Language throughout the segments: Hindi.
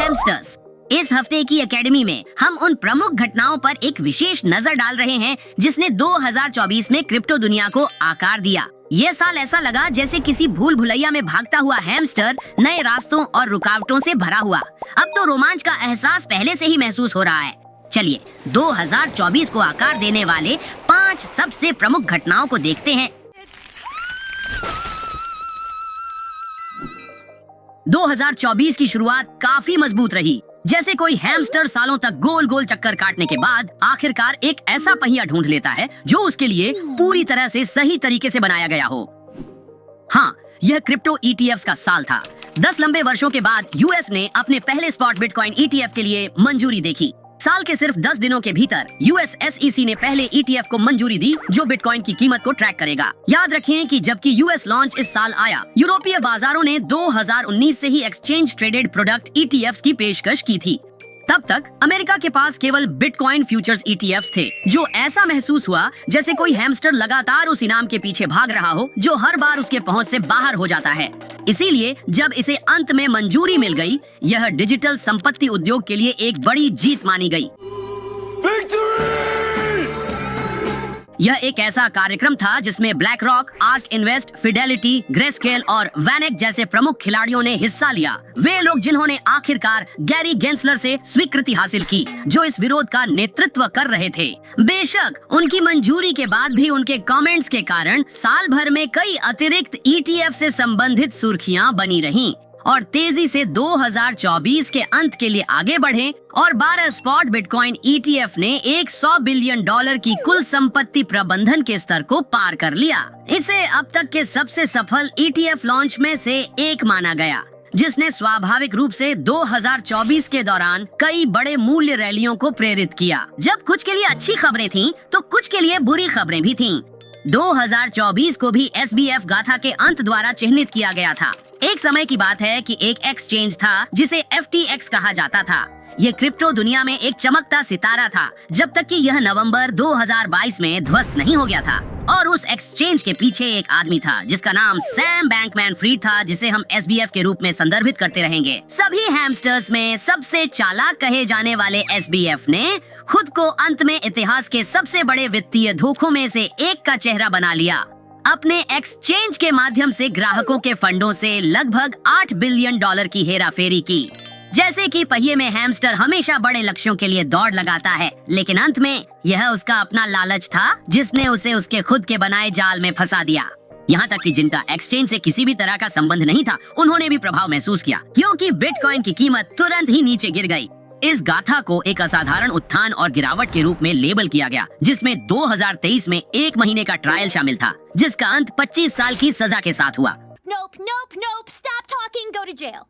हैमस्टर्स। इस हफ्ते की एकेडमी में हम उन प्रमुख घटनाओं पर एक विशेष नजर डाल रहे हैं जिसने 2024 में क्रिप्टो दुनिया को आकार दिया। ये साल ऐसा लगा जैसे किसी भूल भुलैया में भागता हुआ हैमस्टर नए रास्तों और रुकावटों से भरा हुआ। अब तो रोमांच का एहसास पहले से ही महसूस हो रहा है। चलिए 2024 को आकार देने वाले 5 सबसे प्रमुख घटनाओं को देखते हैं। 2024 की शुरुआत काफी मजबूत रही, जैसे कोई हैमस्टर सालों तक गोल गोल चक्कर काटने के बाद आखिरकार एक ऐसा पहिया ढूंढ लेता है जो उसके लिए पूरी तरह से सही तरीके से बनाया गया हो। हाँ, यह क्रिप्टो ETFs का साल था। 10 लंबे वर्षों के बाद यूएस ने अपने पहले स्पॉट बिटकॉइन ETF के लिए मंजूरी देखी। साल के सिर्फ 10 दिनों के भीतर यूएस SEC ने पहले ETF को मंजूरी दी जो बिटकॉइन की कीमत को ट्रैक करेगा। याद रखें कि जबकि यूएस लॉन्च इस साल आया, यूरोपीय बाजारों ने 2019 से ही एक्सचेंज ट्रेडेड प्रोडक्ट ETFs की पेशकश की थी। तब तक अमेरिका के पास केवल बिटकॉइन फ्यूचर्स ETFs थे, जो ऐसा महसूस हुआ जैसे कोई हैमस्टर लगातार उस इनाम के पीछे भाग रहा हो जो हर बार उसके पहुंच से बाहर हो जाता है। इसीलिए जब इसे अंत में मंजूरी मिल गई, यह डिजिटल संपत्ति उद्योग के लिए एक बड़ी जीत मानी गई। यह एक ऐसा कार्यक्रम था जिसमें black rock, arc invest, Fidelity, greyscale और वैनेक जैसे प्रमुख खिलाड़ियों ने हिस्सा लिया। वे लोग जिन्होंने आखिरकार गैरी गेंसलर से स्वीकृति हासिल की, जो इस विरोध का नेतृत्व कर रहे थे। बेशक उनकी मंजूरी के बाद भी उनके कमेंट्स के कारण साल भर में कई अतिरिक्त ETF से संबंधित सुर्खियां बनी रहीं और तेजी से 2024 के अंत के लिए आगे बढ़े और 12 स्पॉट बिटकॉइन ETF ने $100 बिलियन की कुल संपत्ति प्रबंधन के स्तर को पार कर लिया। इसे अब तक के सबसे सफल ETF लॉन्च में से एक माना गया, जिसने स्वाभाविक रूप से 2024 के दौरान कई बड़े मूल्य रैलियों को प्रेरित किया। जब कुछ के लिए अच्छी खबरें थीं, तो कुछ के लिए बुरी खबरें भी थीं। 2024 को भी SBF गाथा के अंत द्वारा चिन्हित किया गया था। एक समय की बात है कि एक एक्सचेंज था जिसे FTX कहा जाता था। ये क्रिप्टो दुनिया में एक चमकता सितारा था, जब तक कि यह नवंबर 2022 में ध्वस्त नहीं हो गया था। और उस एक्सचेंज के पीछे एक आदमी था जिसका नाम सैम बैंकमैन-फ्रीड था, जिसे हम SBF के रूप में संदर्भित करते रहेंगे। सभी हैमस्टर्स में सबसे चालाक कहे जाने वाले SBF ने खुद को अंत में इतिहास के सबसे बड़े वित्तीय धोखों में से एक का चेहरा बना लिया। अपने एक्सचेंज के माध्यम से ग्राहकों के फंडों से लगभग $8 बिलियन की हेराफेरी की। जैसे कि पहिए में हैमस्टर हमेशा बड़े लक्ष्यों के लिए दौड़ लगाता है, लेकिन अंत में यह उसका अपना लालच था जिसने उसे उसके खुद के बनाए जाल में फंसा दिया। यहाँ तक कि जिनका एक्सचेंज से किसी भी तरह का संबंध नहीं था, उन्होंने भी प्रभाव महसूस किया, क्योंकि बिटकॉइन की कीमत तुरंत ही नीचे गिर गई। इस गाथा को एक असाधारण उत्थान और गिरावट के रूप में लेबल किया गया, जिसमें 2023 में 1 महीने का ट्रायल शामिल था, जिसका अंत 25 साल की सजा के साथ हुआ। Nope, stop talking, go to jail.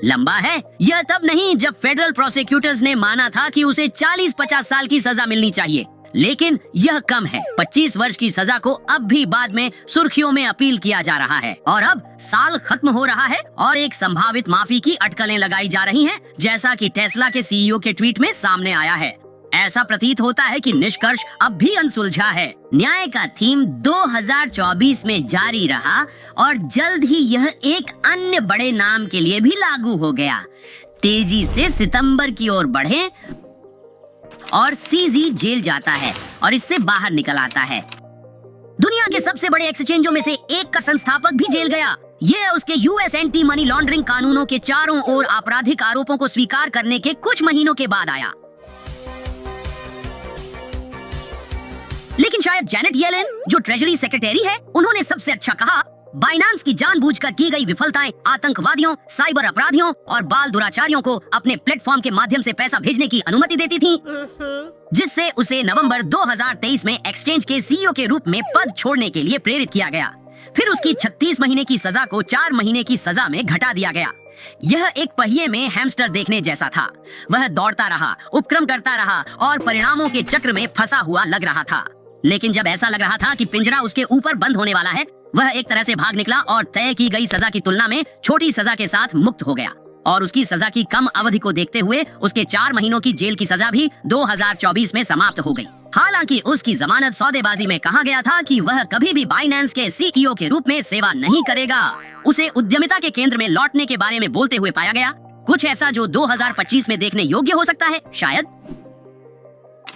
लंबा है यह तब नहीं जब फेडरल प्रोसिक्यूटर्स ने माना था कि उसे 40-50 साल की सजा मिलनी चाहिए, लेकिन यह कम है। 25 वर्ष की सजा को अब भी बाद में सुर्खियों में अपील किया जा रहा है और अब साल खत्म हो रहा है और एक संभावित माफी की अटकलें लगाई जा रही हैं, जैसा कि टेस्ला के CEO के ट्वीट में सामने आया है। ऐसा प्रतीत होता है कि निष्कर्ष अब भी अनसुलझा है। न्याय का थीम 2024 में जारी रहा और जल्द ही यह एक अन्य बड़े नाम के लिए भी लागू हो गया। तेजी से सितंबर की ओर बढ़े और CZ जेल जाता है और इससे बाहर निकल आता है। दुनिया के सबसे बड़े एक्सचेंजों में से एक का संस्थापक भी जेल गया। यह उसके US एंटी मनी लॉन्ड्रिंग कानूनों के चारों ओर आपराधिक आरोपों को स्वीकार करने के कुछ महीनों के बाद आया। लेकिन शायद जैनेट येलेन, जो ट्रेजरी सेक्रेटरी है, उन्होंने सबसे अच्छा कहा, बाइनेंस की जानबूझकर की गई विफलताएं आतंकवादियों, साइबर अपराधियों और बाल दुराचारियों को अपने प्लेटफॉर्म के माध्यम से पैसा भेजने की अनुमति देती थी, जिससे उसे नवंबर 2023 में एक्सचेंज के CEO के रूप में पद छोड़ने के लिए प्रेरित किया गया। फिर उसकी 36 महीने की सजा को 4 महीने की सजा में घटा दिया गया। यह एक पहिए में हैमस्टर देखने जैसा था। वह दौड़ता रहा, उपक्रम करता रहा और परिणामों के चक्र में फंसा हुआ लग रहा था। लेकिन जब ऐसा लग रहा था कि पिंजरा उसके ऊपर बंद होने वाला है, वह एक तरह से भाग निकला और तय की गई सजा की तुलना में छोटी सजा के साथ मुक्त हो गया। और उसकी सजा की कम अवधि को देखते हुए उसके 4 महीनों की जेल की सजा भी 2024 में समाप्त हो गई। हालांकि उसकी जमानत सौदेबाजी में कहा गया था कि वह कभी भी बाइनेंस के CEO के रूप में सेवा नहीं करेगा। उसे उद्यमिता के केंद्र में लौटने के बारे में बोलते हुए पाया गया। कुछ ऐसा जो 2025 में देखने योग्य हो सकता है शायद।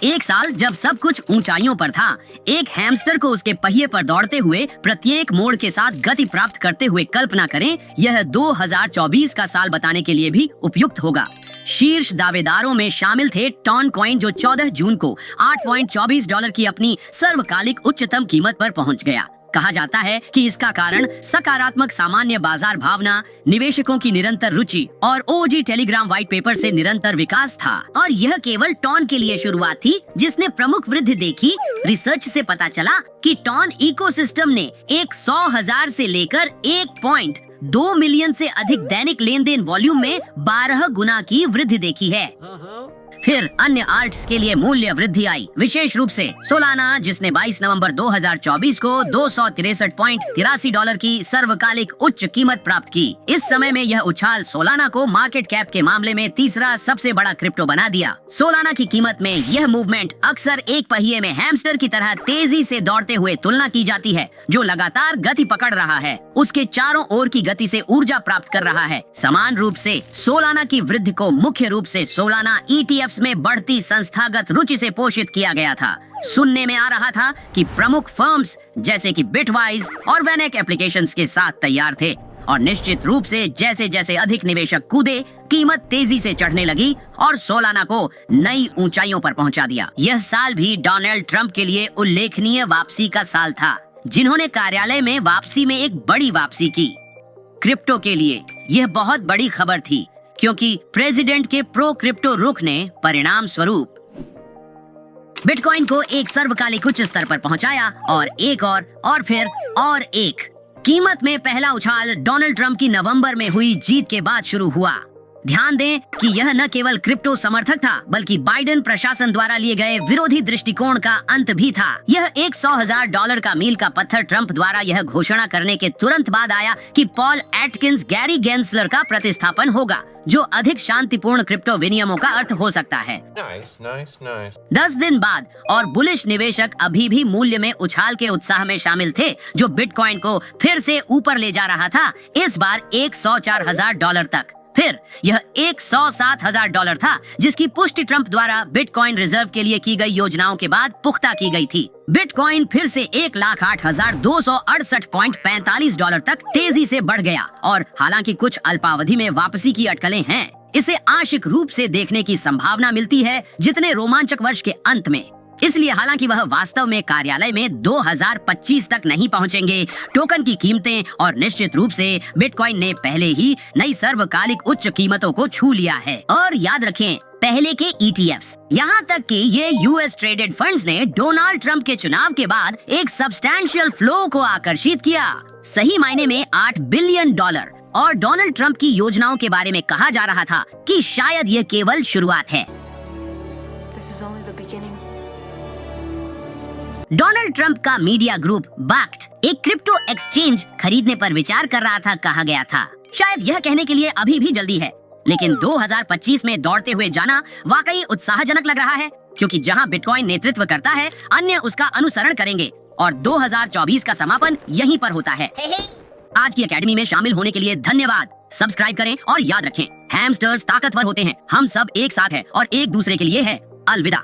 एक साल जब सब कुछ ऊंचाइयों पर था, एक हैमस्टर को उसके पहिए पर दौड़ते हुए प्रत्येक मोड़ के साथ गति प्राप्त करते हुए कल्पना करें। यह 2024 का साल बताने के लिए भी उपयुक्त होगा। शीर्ष दावेदारों में शामिल थे टॉन कॉइन, जो 14 जून को $8.24 की अपनी सर्वकालिक उच्चतम कीमत पर पहुंच गया। कहा जाता है कि इसका कारण सकारात्मक सामान्य बाजार भावना, निवेशकों की निरंतर रुचि और ओजी टेलीग्राम व्हाइट पेपर से निरंतर विकास था। और यह केवल टॉन के लिए शुरुआत थी जिसने प्रमुख वृद्धि देखी। रिसर्च से पता चला कि टॉन इकोसिस्टम ने 100,000 से लेकर 1.2 मिलियन से अधिक दैनिक लेन देन वॉल्यूम में 12 गुना की वृद्धि देखी है। फिर अन्य आल्ट्स के लिए मूल्य वृद्धि आई, विशेष रूप से सोलाना, जिसने 22 नवंबर 2024 को $263.83 की सर्वकालिक उच्च कीमत प्राप्त की। इस समय में यह उछाल सोलाना को मार्केट कैप के मामले में तीसरा सबसे बड़ा क्रिप्टो बना दिया। सोलाना की कीमत में यह मूवमेंट अक्सर एक पहिए में हैमस्टर की तरह तेजी से दौड़ते हुए तुलना की जाती है, जो लगातार गति पकड़ रहा है, उसके चारों ओर की गति से ऊर्जा प्राप्त कर रहा है। समान रूप से सोलाना की वृद्धि को मुख्य रूप से सोलाना ETF में बढ़ती संस्थागत रुचि से पोषित किया गया था। सुनने में आ रहा था कि प्रमुख फर्म्स जैसे कि बिटवाइज और वैनेक एप्लीकेशंस के साथ तैयार थे, और निश्चित रूप से जैसे जैसे अधिक निवेशक कूदे, कीमत तेजी से चढ़ने लगी और सोलाना को नई ऊंचाइयों पर पहुंचा दिया। यह साल भी डोनाल्ड ट्रंप के लिए उल्लेखनीय वापसी का साल था, जिन्होंने कार्यालय में वापसी में एक बड़ी वापसी की। क्रिप्टो के लिए यह बहुत बड़ी खबर थी, क्योंकि प्रेसिडेंट के प्रो क्रिप्टो रुख ने परिणाम स्वरूप बिटकॉइन को एक सर्वकालिक उच्च स्तर पर पहुंचाया, और एक और फिर और एक। कीमत में पहला उछाल डोनाल्ड ट्रंप की नवंबर में हुई जीत के बाद शुरू हुआ। ध्यान दें कि यह न केवल क्रिप्टो समर्थक था, बल्कि बाइडेन प्रशासन द्वारा लिए गए विरोधी दृष्टिकोण का अंत भी था। यह $100,000 का मील का पत्थर ट्रंप द्वारा यह घोषणा करने के तुरंत बाद आया कि पॉल एटकिंस गैरी गेंसलर का प्रतिस्थापन होगा, जो अधिक शांतिपूर्ण क्रिप्टो विनियमों का अर्थ हो सकता है। Nice. 10 दिन बाद और बुलिश निवेशक अभी भी मूल्य में उछाल के उत्साह में शामिल थे, जो बिटकॉइन को फिर से ऊपर ले जा रहा था, इस बार $104,000 तक। फिर यह $107,000 था, जिसकी पुष्टि ट्रंप द्वारा बिटकॉइन रिजर्व के लिए की गई योजनाओं के बाद पुख्ता की गई थी। बिटकॉइन फिर से $108,268.45 तक तेजी से बढ़ गया, और हालांकि कुछ अल्पावधि में वापसी की अटकलें हैं, इसे आंशिक रूप से देखने की संभावना मिलती है जितने रोमांचक वर्ष के अंत में। इसलिए हालांकि वह वास्तव में कार्यालय में 2025 तक नहीं पहुंचेंगे, टोकन की कीमतें और निश्चित रूप से बिटकॉइन ने पहले ही नई सर्वकालिक उच्च कीमतों को छू लिया है। और याद रखें, पहले के ETFs, यहाँ तक कि ये US ट्रेडेड फंड्स ने डोनाल्ड ट्रंप के चुनाव के बाद एक सब्सटैंशियल फ्लो को आकर्षित किया, सही मायने में $8 बिलियन। और डोनाल्ड ट्रंप की योजनाओं के बारे में कहा जा रहा था कि शायद ये केवल शुरुआत है। डोनाल्ड ट्रंप का मीडिया ग्रुप बाक्ट एक क्रिप्टो एक्सचेंज खरीदने पर विचार कर रहा था, कहा गया था। शायद यह कहने के लिए अभी भी जल्दी है, लेकिन 2025 में दौड़ते हुए जाना वाकई उत्साहजनक लग रहा है, क्योंकि जहां बिटकॉइन नेतृत्व करता है, अन्य उसका अनुसरण करेंगे, और 2024 का समापन यहीं पर होता है। आज की एकेडमी में शामिल होने के लिए धन्यवाद। सब्सक्राइब करें और याद रखें, हैमस्टर्स ताकतवर होते हैं, हम सब एक साथ हैं और एक दूसरे के लिए है। अलविदा।